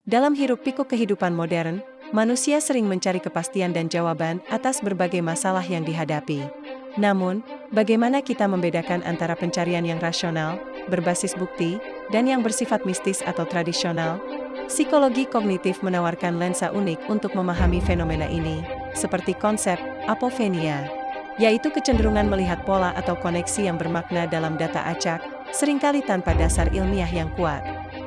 Dalam hiruk-pikuk kehidupan modern, manusia sering mencari kepastian dan jawaban atas berbagai masalah yang dihadapi. Namun, bagaimana kita membedakan antara pencarian yang rasional, berbasis bukti, dan yang bersifat mistis atau tradisional? Psikologi kognitif menawarkan lensa unik untuk memahami fenomena ini, seperti konsep apophenia, yaitu kecenderungan melihat pola atau koneksi yang bermakna dalam data acak, seringkali tanpa dasar ilmiah yang kuat.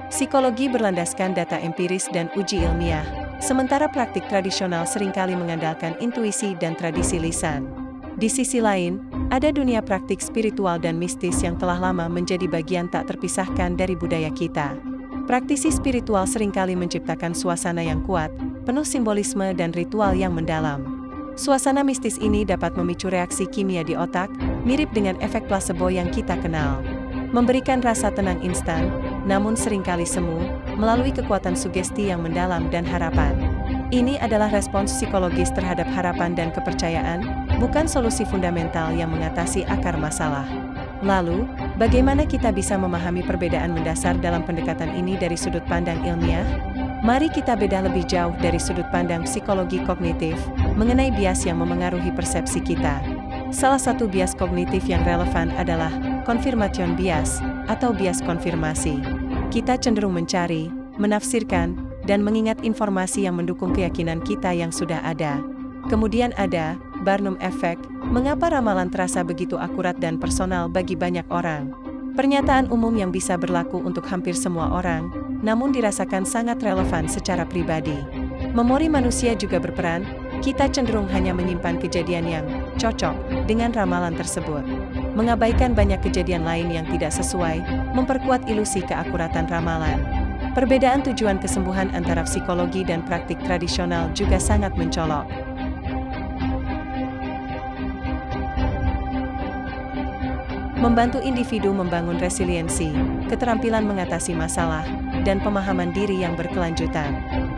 Psikologi berlandaskan data empiris dan uji ilmiah, sementara praktik tradisional seringkali mengandalkan intuisi dan tradisi lisan. Di sisi lain, ada dunia praktik spiritual dan mistis yang telah lama menjadi bagian tak terpisahkan dari budaya kita. Praktisi spiritual seringkali menciptakan suasana yang kuat, penuh simbolisme dan ritual yang mendalam. Suasana mistis ini dapat memicu reaksi kimia di otak, mirip dengan efek plasebo yang kita kenal. Memberikan rasa tenang instan, namun seringkali semu, melalui kekuatan sugesti yang mendalam dan harapan. Ini adalah respons psikologis terhadap harapan dan kepercayaan, bukan solusi fundamental yang mengatasi akar masalah. Lalu, bagaimana kita bisa memahami perbedaan mendasar dalam pendekatan ini dari sudut pandang ilmiah? Mari kita bedah lebih jauh dari sudut pandang psikologi kognitif, mengenai bias yang memengaruhi persepsi kita. Salah satu bias kognitif yang relevan adalah confirmation bias, atau bias konfirmasi. Kita cenderung mencari, menafsirkan, dan mengingat informasi yang mendukung keyakinan kita yang sudah ada. Kemudian ada Barnum Effect, mengapa ramalan terasa begitu akurat dan personal bagi banyak orang. Pernyataan umum yang bisa berlaku untuk hampir semua orang, namun dirasakan sangat relevan secara pribadi. Memori manusia juga berperan, kita cenderung hanya menyimpan kejadian yang cocok dengan ramalan tersebut. Mengabaikan banyak kejadian lain yang tidak sesuai, memperkuat ilusi keakuratan ramalan. Perbedaan tujuan kesembuhan antara psikologi dan praktik tradisional juga sangat mencolok. Membantu individu membangun resiliensi, keterampilan mengatasi masalah, dan pemahaman diri yang berkelanjutan.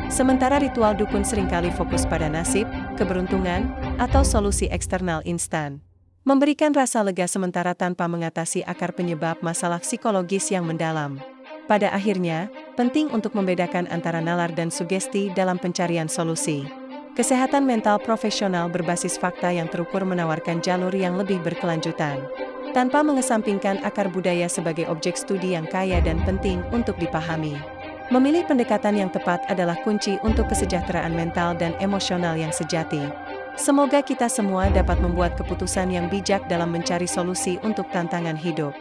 Sementara ritual dukun seringkali fokus pada nasib, keberuntungan, atau solusi eksternal instan. Memberikan rasa lega sementara tanpa mengatasi akar penyebab masalah psikologis yang mendalam. Pada akhirnya, penting untuk membedakan antara nalar dan sugesti dalam pencarian solusi. Kesehatan mental profesional berbasis fakta yang terukur menawarkan jalur yang lebih berkelanjutan, tanpa mengesampingkan akar budaya sebagai objek studi yang kaya dan penting untuk dipahami. Memilih pendekatan yang tepat adalah kunci untuk kesejahteraan mental dan emosional yang sejati. Semoga kita semua dapat membuat keputusan yang bijak dalam mencari solusi untuk tantangan hidup.